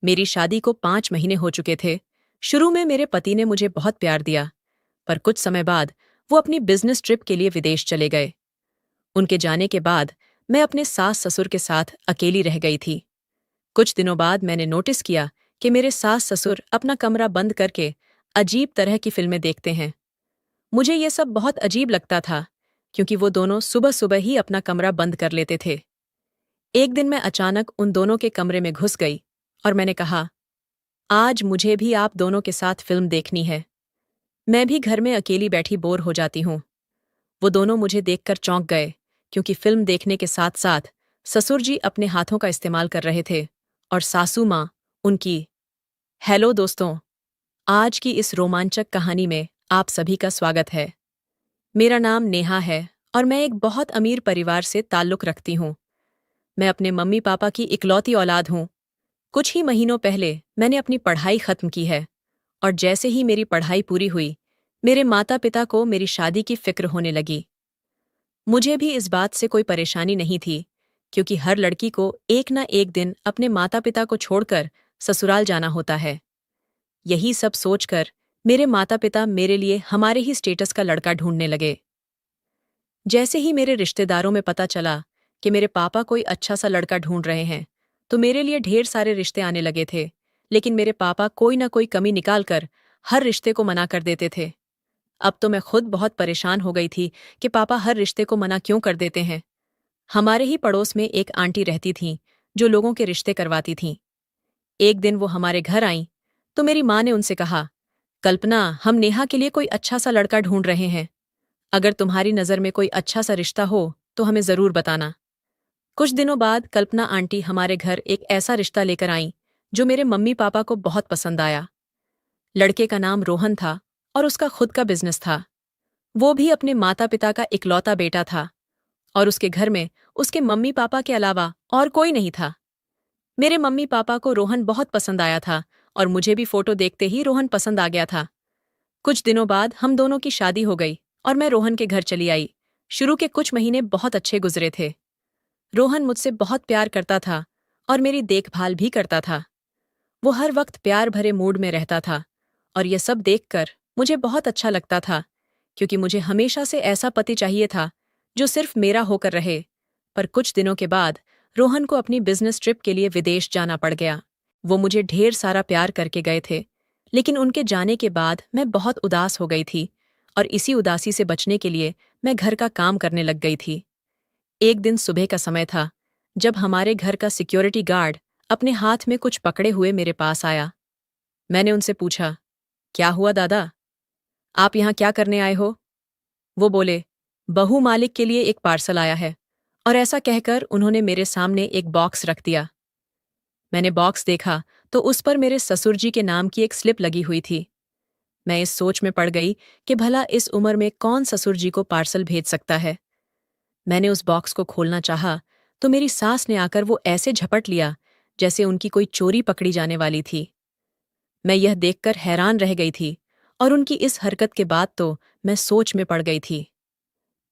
मेरी शादी को 5 महीने हो चुके थे। शुरू में मेरे पति ने मुझे बहुत प्यार दिया, पर कुछ समय बाद वो अपनी बिजनेस ट्रिप के लिए विदेश चले गए। उनके जाने के बाद मैं अपने सास ससुर के साथ अकेली रह गई थी। कुछ दिनों बाद मैंने नोटिस किया कि मेरे सास ससुर अपना कमरा बंद करके अजीब तरह की फिल्में देखते हैं। मुझे ये सब बहुत अजीब लगता था, क्योंकि वो दोनों सुबह सुबह ही अपना कमरा बंद कर लेते थे। एक दिन मैं अचानक उन दोनों के कमरे में घुस गई और मैंने कहा, आज मुझे भी आप दोनों के साथ फिल्म देखनी है। मैं भी घर में अकेली बैठी बोर हो जाती हूँ। वो दोनों मुझे देखकर चौंक गए, क्योंकि फिल्म देखने के साथ साथ ससुर जी अपने हाथों का इस्तेमाल कर रहे थे और सासू माँ उनकी। हेलो दोस्तों, आज की इस रोमांचक कहानी में आप सभी का स्वागत है। मेरा नाम नेहा है और मैं एक बहुत अमीर परिवार से ताल्लुक रखती हूँ। मैं अपने मम्मी पापा की इकलौती औलाद हूँ। कुछ ही महीनों पहले मैंने अपनी पढ़ाई खत्म की है, और जैसे ही मेरी पढ़ाई पूरी हुई, मेरे माता पिता को मेरी शादी की फिक्र होने लगी। मुझे भी इस बात से कोई परेशानी नहीं थी, क्योंकि हर लड़की को एक ना एक दिन अपने माता पिता को छोड़कर ससुराल जाना होता है। यही सब सोचकर मेरे माता पिता मेरे लिए हमारे ही स्टेटस का लड़का ढूंढने लगे। जैसे ही मेरे रिश्तेदारों में पता चला कि मेरे पापा कोई अच्छा सा लड़का ढूंढ रहे हैं, तो मेरे लिए ढेर सारे रिश्ते आने लगे थे। लेकिन मेरे पापा कोई ना कोई कमी निकालकर हर रिश्ते को मना कर देते थे। अब तो मैं खुद बहुत परेशान हो गई थी कि पापा हर रिश्ते को मना क्यों कर देते हैं। हमारे ही पड़ोस में एक आंटी रहती थीं, जो लोगों के रिश्ते करवाती थीं। एक दिन वो हमारे घर आईं, तो मेरी माँ ने उनसे कहा, कल्पना, हम नेहा के लिए कोई अच्छा सा लड़का ढूंढ रहे हैं। अगर तुम्हारी नज़र में कोई अच्छा सा रिश्ता हो तो हमें ज़रूर बताना। कुछ दिनों बाद कल्पना आंटी हमारे घर एक ऐसा रिश्ता लेकर आईं जो मेरे मम्मी पापा को बहुत पसंद आया। लड़के का नाम रोहन था और उसका खुद का बिजनेस था। वो भी अपने माता पिता का इकलौता बेटा था, और उसके घर में उसके मम्मी पापा के अलावा और कोई नहीं था। मेरे मम्मी पापा को रोहन बहुत पसंद आया था, और मुझे भी फोटो देखते ही रोहन पसंद आ गया था। कुछ दिनों बाद हम दोनों की शादी हो गई और मैं रोहन के घर चली आई। शुरू के कुछ महीने बहुत अच्छे गुजरे थे। रोहन मुझसे बहुत प्यार करता था और मेरी देखभाल भी करता था। वो हर वक्त प्यार भरे मूड में रहता था, और यह सब देखकर मुझे बहुत अच्छा लगता था, क्योंकि मुझे हमेशा से ऐसा पति चाहिए था जो सिर्फ मेरा होकर रहे। पर कुछ दिनों के बाद रोहन को अपनी बिजनेस ट्रिप के लिए विदेश जाना पड़ गया। वो मुझे ढेर सारा प्यार करके गए थे, लेकिन उनके जाने के बाद मैं बहुत उदास हो गई थी, और इसी उदासी से बचने के लिए मैं घर का काम करने लग गई थी। एक दिन सुबह का समय था, जब हमारे घर का सिक्योरिटी गार्ड अपने हाथ में कुछ पकड़े हुए मेरे पास आया। मैंने उनसे पूछा, क्या हुआ दादा? आप यहाँ क्या करने आए हो? वो बोले, बहू मालिक के लिए एक पार्सल आया है। और ऐसा कहकर उन्होंने मेरे सामने एक बॉक्स रख दिया। मैंने बॉक्स देखा तो उस पर मेरे ससुर जी के नाम की एक स्लिप लगी हुई थी। मैं इस सोच में पड़ गई कि भला इस उम्र में कौन ससुर जी को पार्सल भेज सकता है। मैंने उस बॉक्स को खोलना चाहा, तो मेरी सास ने आकर वो ऐसे झपट लिया जैसे उनकी कोई चोरी पकड़ी जाने वाली थी। मैं यह देखकर हैरान रह गई थी, और उनकी इस हरकत के बाद तो मैं सोच में पड़ गई थी।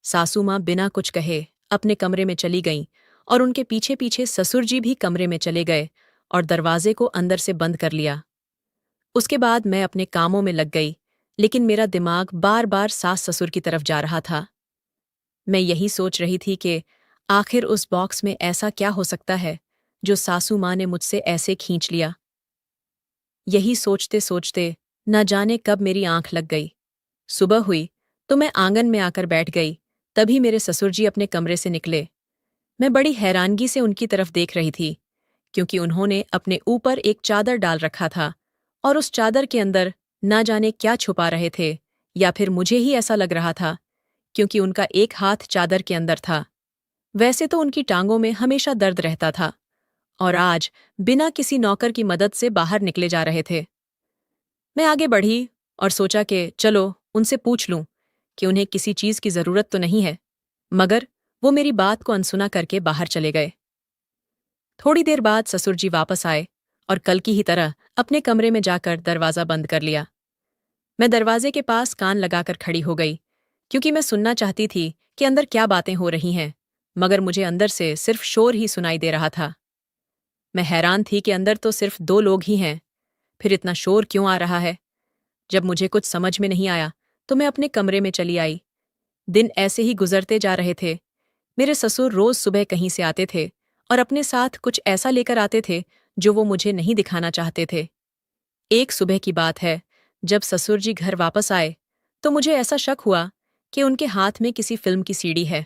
सासू माँ बिना कुछ कहे अपने कमरे में चली गईं, और उनके पीछे पीछे ससुर जी भी कमरे में चले गए और दरवाजे को अंदर से बंद कर लिया। उसके बाद मैं अपने कामों में लग गई, लेकिन मेरा दिमाग बार बार सास ससुर की तरफ जा रहा था। मैं यही सोच रही थी कि आखिर उस बॉक्स में ऐसा क्या हो सकता है जो सासू माँ ने मुझसे ऐसे खींच लिया। यही सोचते सोचते न जाने कब मेरी आंख लग गई। सुबह हुई तो मैं आंगन में आकर बैठ गई। तभी मेरे ससुर जी अपने कमरे से निकले। मैं बड़ी हैरानगी से उनकी तरफ देख रही थी, क्योंकि उन्होंने अपने ऊपर एक चादर डाल रखा था, और उस चादर के अंदर ना जाने क्या छुपा रहे थे, या फिर मुझे ही ऐसा लग रहा था, क्योंकि उनका एक हाथ चादर के अंदर था। वैसे तो उनकी टांगों में हमेशा दर्द रहता था, और आज बिना किसी नौकर की मदद से बाहर निकले जा रहे थे। मैं आगे बढ़ी और सोचा कि चलो उनसे पूछ लूं कि उन्हें किसी चीज की जरूरत तो नहीं है, मगर वो मेरी बात को अनसुना करके बाहर चले गए। थोड़ी देर बाद ससुर जी वापस आए और कल की ही तरह अपने कमरे में जाकर दरवाजा बंद कर लिया। मैं दरवाजे के पास कान लगाकर खड़ी हो गई, क्योंकि मैं सुनना चाहती थी कि अंदर क्या बातें हो रही हैं, मगर मुझे अंदर से सिर्फ शोर ही सुनाई दे रहा था। मैं हैरान थी कि अंदर तो सिर्फ 2 लोग ही हैं, फिर इतना शोर क्यों आ रहा है? जब मुझे कुछ समझ में नहीं आया, तो मैं अपने कमरे में चली आई। दिन ऐसे ही गुजरते जा रहे थे। मेरे ससुर रोज सुबह कहीं से आते थे और अपने साथ कुछ ऐसा लेकर आते थे जो वो मुझे नहीं दिखाना चाहते थे। एक सुबह की बात है, जब ससुर जी घर वापस आए, तो मुझे ऐसा शक हुआ कि उनके हाथ में किसी फिल्म की सीडी है।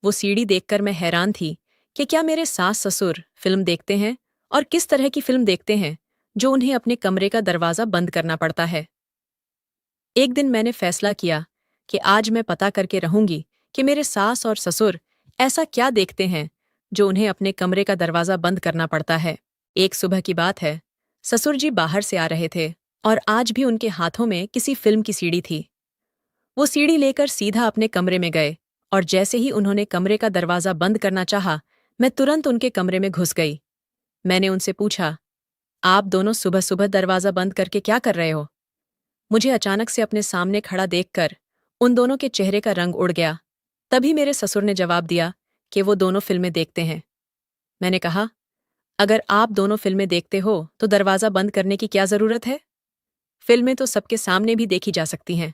वो सीडी देखकर मैं हैरान थी कि क्या मेरे सास ससुर फिल्म देखते हैं और किस तरह की फिल्म देखते हैं जो उन्हें अपने कमरे का दरवाजा बंद करना पड़ता है। एक दिन मैंने फैसला किया कि आज मैं पता करके रहूंगी कि मेरे सास और ससुर ऐसा क्या देखते हैं जो उन्हें अपने कमरे का दरवाजा बंद करना पड़ता है। एक सुबह की बात है, ससुर जी बाहर से आ रहे थे और आज भी उनके हाथों में किसी फिल्म की सीडी थी। वो सीडी लेकर सीधा अपने कमरे में गए और जैसे ही उन्होंने कमरे का दरवाजा बंद करना चाहा, मैं तुरंत उनके कमरे में घुस गई। मैंने उनसे पूछा, आप दोनों सुबह सुबह दरवाजा बंद करके क्या कर रहे हो? मुझे अचानक से अपने सामने खड़ा देखकर उन दोनों के चेहरे का रंग उड़ गया। तभी मेरे ससुर ने जवाब दिया कि वो दोनों फिल्में देखते हैं। मैंने कहा, अगर आप दोनों फिल्में देखते हो तो दरवाजा बंद करने की क्या जरूरत है? फिल्में तो सबके सामने भी देखी जा सकती हैं।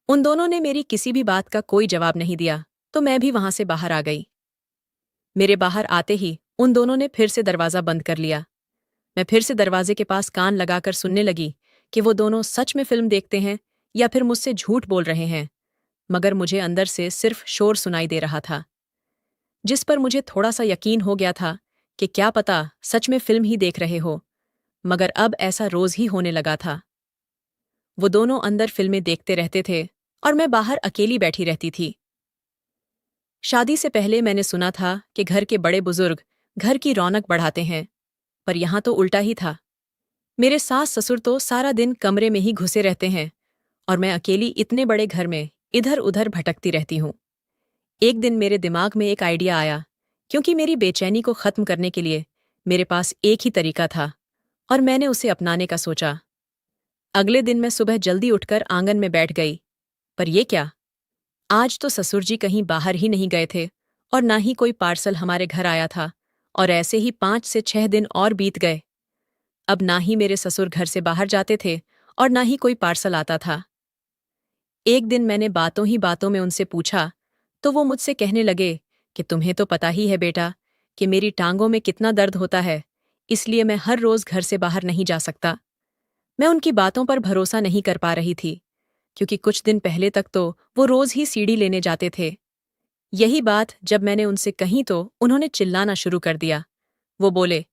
उन दोनों ने मेरी किसी भी बात का कोई जवाब नहीं दिया, तो मैं भी वहां से बाहर आ गई। मेरे बाहर आते ही उन दोनों ने फिर से दरवाजा बंद कर लिया। मैं फिर से दरवाजे के पास कान लगाकर सुनने लगी कि वो दोनों सच में फिल्म देखते हैं या फिर मुझसे झूठ बोल रहे हैं, मगर मुझे अंदर से सिर्फ शोर सुनाई दे रहा था, जिस पर मुझे थोड़ा सा यकीन हो गया था कि क्या पता सच में फिल्म ही देख रहे हो, मगर अब ऐसा रोज ही होने लगा था। वो दोनों अंदर फिल्में देखते रहते थे और मैं बाहर अकेली बैठी रहती थी। शादी से पहले मैंने सुना था कि घर के बड़े बुजुर्ग घर की रौनक बढ़ाते हैं, पर यहां तो उल्टा ही था। मेरे सास ससुर तो सारा दिन कमरे में ही घुसे रहते हैं और मैं अकेली इतने बड़े घर में इधर उधर भटकती रहती हूँ। एक दिन मेरे दिमाग में एक आइडिया आया, क्योंकि मेरी बेचैनी को खत्म करने के लिए मेरे पास एक ही तरीका था और मैंने उसे अपनाने का सोचा। अगले दिन मैं सुबह जल्दी उठकर आंगन में बैठ गई, पर ये क्या, आज तो ससुर जी कहीं बाहर ही नहीं गए थे और ना ही कोई पार्सल हमारे घर आया था, और ऐसे ही 5 से 6 दिन और बीत गए। अब ना ही मेरे ससुर घर से बाहर जाते थे और ना ही कोई पार्सल आता था। एक दिन मैंने बातों ही बातों में उनसे पूछा, तो वो मुझसे कहने लगे कि तुम्हें तो पता ही है बेटा कि मेरी टांगों में कितना दर्द होता है, इसलिए मैं हर रोज घर से बाहर नहीं जा सकता। मैं उनकी बातों पर भरोसा नहीं कर पा रही थी, क्योंकि कुछ दिन पहले तक तो वो रोज ही सीढ़ी लेने जाते थे। यही बात जब मैंने उनसे कही तो उन्होंने चिल्लाना शुरू कर दिया। वो बोले,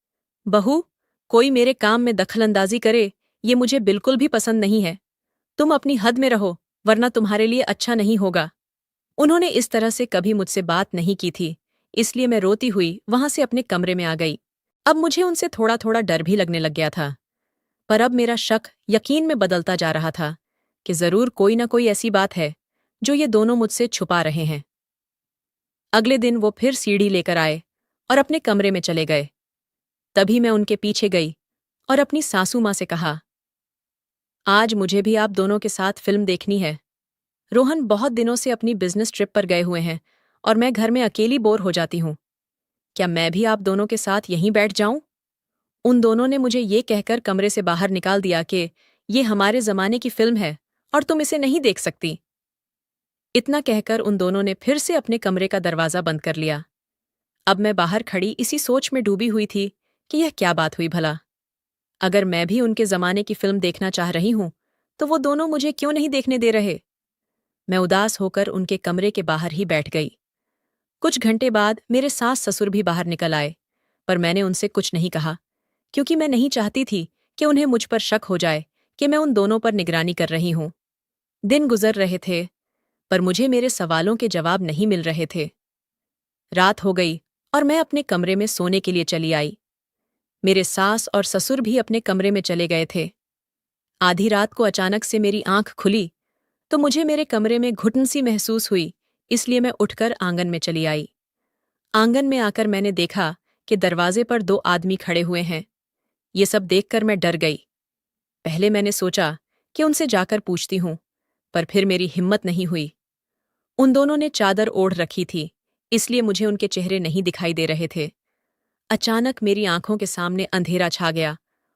बहू, कोई मेरे काम में दखलंदाजी करे, ये मुझे बिल्कुल भी पसंद नहीं है। तुम अपनी हद में रहो, वरना तुम्हारे लिए अच्छा नहीं होगा। उन्होंने इस तरह से कभी मुझसे बात नहीं की थी, इसलिए मैं रोती हुई वहां से अपने कमरे में आ गई। अब मुझे उनसे थोड़ा थोड़ा डर भी लगने लग गया था, पर अब मेरा शक यकीन में बदलता जा रहा था कि जरूर कोई ना कोई ऐसी बात है जो ये दोनों मुझसे छुपा रहे हैं। अगले दिन वो फिर सीढ़ी लेकर आए और अपने कमरे में चले गए। तभी मैं उनके पीछे गई और अपनी सासू माँ से कहा, आज मुझे भी आप दोनों के साथ फिल्म देखनी है। रोहन बहुत दिनों से अपनी बिजनेस ट्रिप पर गए हुए हैं और मैं घर में अकेली बोर हो जाती हूँ। क्या मैं भी आप दोनों के साथ यहीं बैठ जाऊं? उन दोनों ने मुझे ये कहकर कमरे से बाहर निकाल दिया कि ये हमारे जमाने की फिल्म है और तुम इसे नहीं देख सकती। इतना कहकर उन दोनों ने फिर से अपने कमरे का दरवाजा बंद कर लिया। अब मैं बाहर खड़ी इसी सोच में डूबी हुई थी कि यह क्या बात हुई भला। अगर मैं भी उनके जमाने की फिल्म देखना चाह रही हूं, तो वो दोनों मुझे क्यों नहीं देखने दे रहे? मैं उदास होकर उनके कमरे के बाहर ही बैठ गई। कुछ घंटे बाद मेरे सास ससुर भी बाहर निकल आए, पर मैंने उनसे कुछ नहीं कहा, क्योंकि मैं नहीं चाहती थी कि उन्हें मुझ पर शक हो जाए कि मैं उन दोनों पर निगरानी कर रही हूं। दिन गुजर रहे थे, पर मुझे मेरे सवालों के जवाब नहीं मिल रहे थे। रात हो गई और मैं अपने कमरे में सोने के लिए चली आई। मेरे सास और ससुर भी अपने कमरे में चले गए थे। आधी रात को अचानक से मेरी आंख खुली, तो मुझे मेरे कमरे में घुटन सी महसूस हुई, इसलिए मैं उठकर आंगन में चली आई। आंगन में आकर मैंने देखा कि दरवाजे पर 2 आदमी खड़े हुए हैं। ये सब देखकर मैं डर गई। पहले मैंने सोचा कि उनसे जाकर पूछती हूँ, पर फिर मेरी हिम्मत नहीं हुई। उन दोनों ने चादर ओढ़ रखी थी, इसलिए मुझे उनके चेहरे नहीं दिखाई दे रहे थे। अचानक मेरी आंखों के सामने अंधेरा छा गया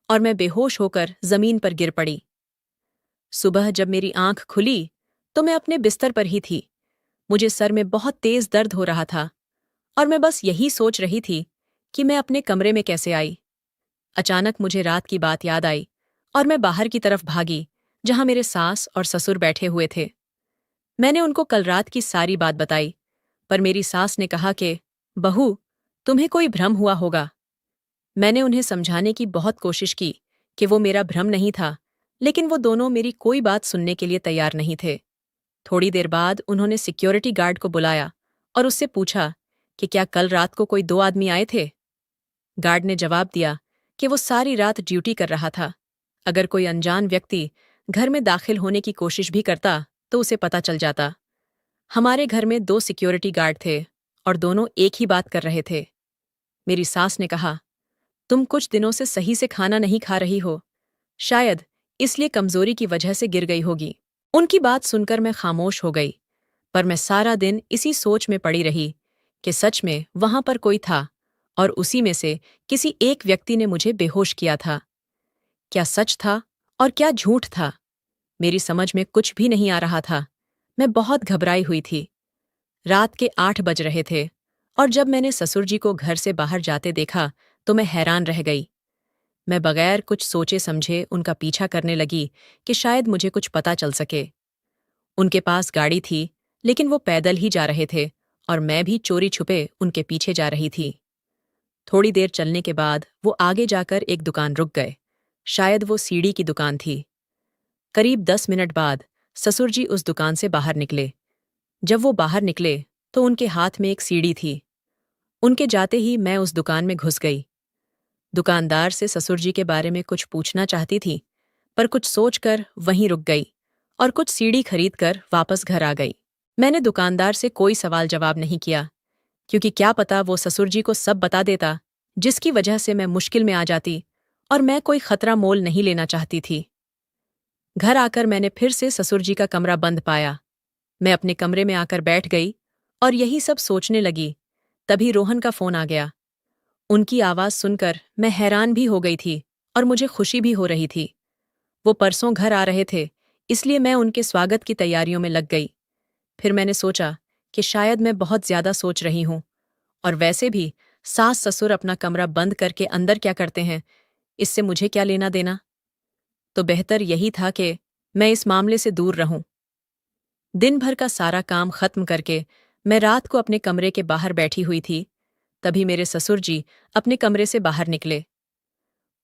और मैं बेहोश होकर जमीन पर गिर पड़ी। सुबह जब मेरी आंख खुली तो मैं अपने बिस्तर पर ही थी। मुझे सर में बहुत तेज दर्द हो रहा था और मैं बस यही सोच रही थी कि मैं अपने कमरे में कैसे आई। अचानक मुझे रात की बात याद आई और मैं बाहर की तरफ भागी, जहां मेरे सास और ससुर बैठे हुए थे। मैंने उनको कल रात की सारी बात बताई, पर मेरी सास ने कहा कि बहू, तुम्हें कोई भ्रम हुआ होगा। मैंने उन्हें समझाने की बहुत कोशिश की कि वो मेरा भ्रम नहीं था, लेकिन वो दोनों मेरी कोई बात सुनने के लिए तैयार नहीं थे। थोड़ी देर बाद उन्होंने सिक्योरिटी गार्ड को बुलाया और उससे पूछा कि क्या कल रात को कोई 2 आदमी आए थे। गार्ड ने जवाब दिया कि वो सारी रात ड्यूटी कर रहा था। अगर कोई अनजान व्यक्ति घर में दाखिल होने की कोशिश भी करता तो उसे पता चल जाता। हमारे घर में 2 सिक्योरिटी गार्ड थे और दोनों एक ही बात कर रहे थे। मेरी सास ने कहा, तुम कुछ दिनों से सही से खाना नहीं खा रही हो, शायद इसलिए कमजोरी की वजह से गिर गई होगी। उनकी बात सुनकर मैं खामोश हो गई, पर मैं सारा दिन इसी सोच में पड़ी रही कि सच में वहां पर कोई था और उसी में से किसी एक व्यक्ति ने मुझे बेहोश किया था। क्या सच था और क्या झूठ था? मेरी समझ में कुछ भी नहीं आ रहा था। मैं बहुत घबराई हुई थी। रात के 8 बज रहे थे और जब मैंने ससुर जी को घर से बाहर जाते देखा तो मैं हैरान रह गई। मैं बगैर कुछ सोचे समझे उनका पीछा करने लगी कि शायद मुझे कुछ पता चल सके। उनके पास गाड़ी थी, लेकिन वो पैदल ही जा रहे थे और मैं भी चोरी छुपे उनके पीछे जा रही थी। थोड़ी देर चलने के बाद वो आगे जाकर एक दुकान रुक गए। शायद वो सीढ़ी की दुकान थी। करीब 10 मिनट बाद ससुर जी उस दुकान से बाहर निकले। जब वो बाहर निकले तो उनके हाथ में एक सीढ़ी थी। उनके जाते ही मैं उस दुकान में घुस गई। दुकानदार से ससुर जी के बारे में कुछ पूछना चाहती थी, पर कुछ सोचकर वहीं रुक गई और कुछ सीढ़ी खरीदकर वापस घर आ गई। मैंने दुकानदार से कोई सवाल जवाब नहीं किया, क्योंकि क्या पता वो ससुर जी को सब बता देता, जिसकी वजह से मैं मुश्किल में आ जाती और मैं कोई खतरा मोल नहीं लेना चाहती थी। घर आकर मैंने फिर से ससुर जी का कमरा बंद पाया। मैं अपने कमरे में आकर बैठ गई और यही सब सोचने लगी। तभी रोहन का फोन आ गया। उनकी आवाज सुनकर मैं हैरान भी हो गई थी और मुझे खुशी भी हो रही थी। वो परसों घर आ रहे थे, इसलिए मैं उनके स्वागत की तैयारियों में लग गई। फिर मैंने सोचा कि शायद मैं बहुत ज्यादा सोच रही हूं, और वैसे भी सास ससुर अपना कमरा बंद करके अंदर क्या करते हैं, इससे मुझे क्या लेना देना। तो बेहतर यही था कि मैं इस मामले से दूर रहूं। दिन भर का सारा काम खत्म करके मैं रात को अपने कमरे के बाहर बैठी हुई थी। तभी मेरे ससुर जी अपने कमरे से बाहर निकले।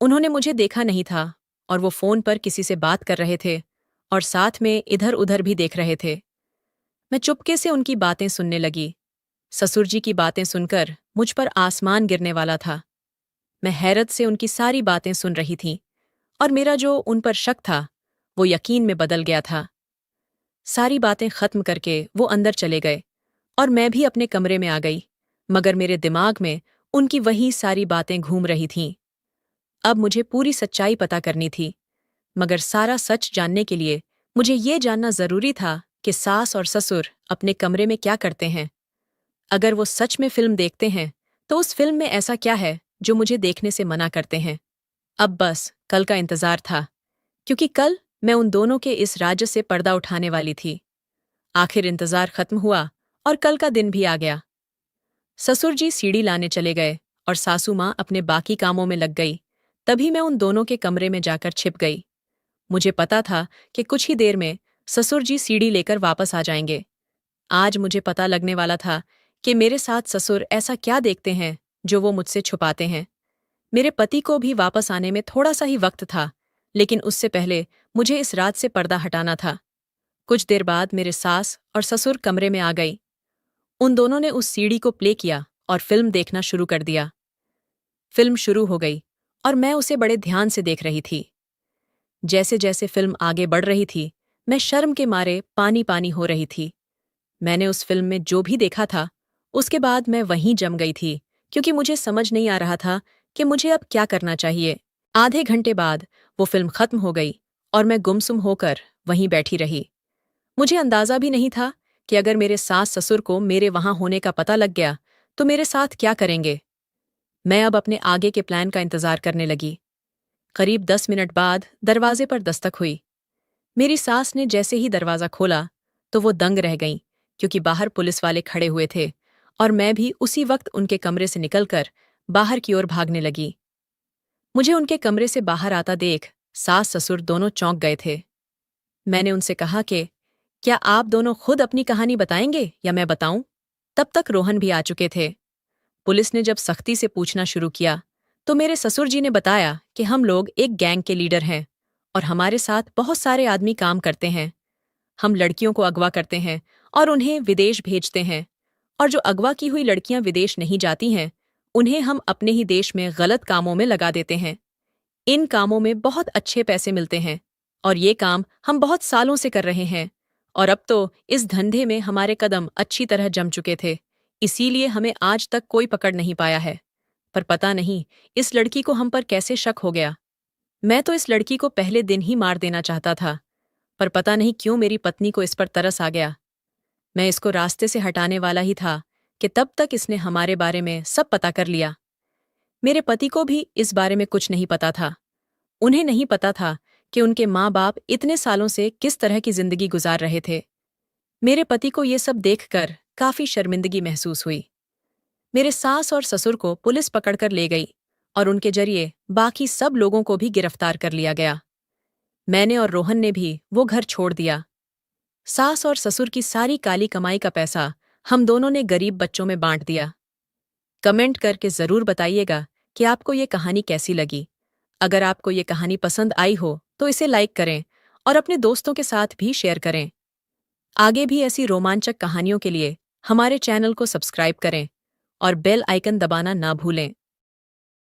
उन्होंने मुझे देखा नहीं था और वो फोन पर किसी से बात कर रहे थे और साथ में इधर उधर भी देख रहे थे। मैं चुपके से उनकी बातें सुनने लगी। ससुर जी की बातें सुनकर मुझ पर आसमान गिरने वाला था। मैं हैरत से उनकी सारी बातें सुन रही थी और मेरा जो उन पर शक था वो यकीन में बदल गया था। सारी बातें खत्म करके वो अंदर चले गए और मैं भी अपने कमरे में आ गई, मगर मेरे दिमाग में उनकी वही सारी बातें घूम रही थीं। अब मुझे पूरी सच्चाई पता करनी थी, मगर सारा सच जानने के लिए मुझे ये जानना जरूरी था कि सास और ससुर अपने कमरे में क्या करते हैं। अगर वो सच में फिल्म देखते हैं तो उस फिल्म में ऐसा क्या है जो मुझे देखने से मना करते हैं। अब बस कल का इंतजार था, क्योंकि कल मैं उन दोनों के इस राज्य से पर्दा उठाने वाली थी। आखिर इंतजार खत्म हुआ और कल का दिन भी आ गया। ससुर जी सीढ़ी लाने चले गए और सासू माँ अपने बाकी कामों में लग गई। तभी मैं उन दोनों के कमरे में जाकर छिप गई। मुझे पता था कि कुछ ही देर में ससुर जी सीढ़ी लेकर वापस आ जाएंगे। आज मुझे पता लगने वाला था कि मेरे साथ ससुर ऐसा क्या देखते हैं जो वो मुझसे छुपाते हैं। मेरे पति को भी वापस आने में थोड़ा सा ही वक्त था, लेकिन उससे पहले मुझे इस रात से पर्दा हटाना था। कुछ देर बाद मेरे सास और ससुर कमरे में आ गई। उन दोनों ने उस सीडी को प्ले किया और फिल्म देखना शुरू कर दिया। फिल्म शुरू हो गई और मैं उसे बड़े ध्यान से देख रही थी। जैसे जैसे फिल्म आगे बढ़ रही थी, मैं शर्म के मारे पानी पानी हो रही थी। मैंने उस फिल्म में जो भी देखा था, उसके बाद मैं वहीं जम गई थी, क्योंकि मुझे समझ नहीं आ रहा था कि मुझे अब क्या करना चाहिए। आधे घंटे बाद वो फिल्म खत्म हो गई और मैं गुमसुम होकर वहीं बैठी रही। मुझे अंदाजा भी नहीं था कि अगर मेरे सास ससुर को मेरे वहां होने का पता लग गया तो मेरे साथ क्या करेंगे। मैं अब अपने आगे के प्लान का इंतजार करने लगी। करीब 10 मिनट बाद दरवाजे पर दस्तक हुई। मेरी सास ने जैसे ही दरवाजा खोला तो वो दंग रह गईं, क्योंकि बाहर पुलिस वाले खड़े हुए थे और मैं भी उसी वक्त उनके कमरे से निकलकर बाहर की ओर भागने लगी। मुझे उनके कमरे से बाहर आता देख सास ससुर दोनों चौंक गए थे। मैंने उनसे कहा कि क्या आप दोनों खुद अपनी कहानी बताएंगे या मैं बताऊं? तब तक रोहन भी आ चुके थे। पुलिस ने जब सख्ती से पूछना शुरू किया तो मेरे ससुर जी ने बताया कि हम लोग एक गैंग के लीडर हैं और हमारे साथ बहुत सारे आदमी काम करते हैं। हम लड़कियों को अगवा करते हैं और उन्हें विदेश भेजते हैं, और जो अगवा की हुई लड़कियां विदेश नहीं जाती हैं उन्हें हम अपने ही देश में गलत कामों में लगा देते हैं। इन कामों में बहुत अच्छे पैसे मिलते हैं और ये काम हम बहुत सालों से कर रहे हैं, और अब तो इस धंधे में हमारे कदम अच्छी तरह जम चुके थे, इसीलिए हमें आज तक कोई पकड़ नहीं पाया है। पर पता नहीं इस लड़की को हम पर कैसे शक हो गया। मैं तो इस लड़की को पहले दिन ही मार देना चाहता था, पर पता नहीं क्यों मेरी पत्नी को इस पर तरस आ गया। मैं इसको रास्ते से हटाने वाला ही था कि तब तक इसने हमारे बारे में सब पता कर लिया। मेरे पति को भी इस बारे में कुछ नहीं पता था। उन्हें नहीं पता था कि उनके माँ बाप इतने सालों से किस तरह की जिंदगी गुजार रहे थे। मेरे पति को ये सब देखकर काफी शर्मिंदगी महसूस हुई। मेरे सास और ससुर को पुलिस पकड़कर ले गई और उनके जरिए बाकी सब लोगों को भी गिरफ्तार कर लिया गया। मैंने और रोहन ने भी वो घर छोड़ दिया। सास और ससुर की सारी काली कमाई का पैसा हम दोनों ने गरीब बच्चों में बांट दिया। कमेंट करके जरूर बताइएगा कि आपको ये कहानी कैसी लगी। अगर आपको ये कहानी पसंद आई हो तो इसे लाइक करें और अपने दोस्तों के साथ भी शेयर करें। आगे भी ऐसी रोमांचक कहानियों के लिए हमारे चैनल को सब्सक्राइब करें और बेल आइकन दबाना ना भूलें।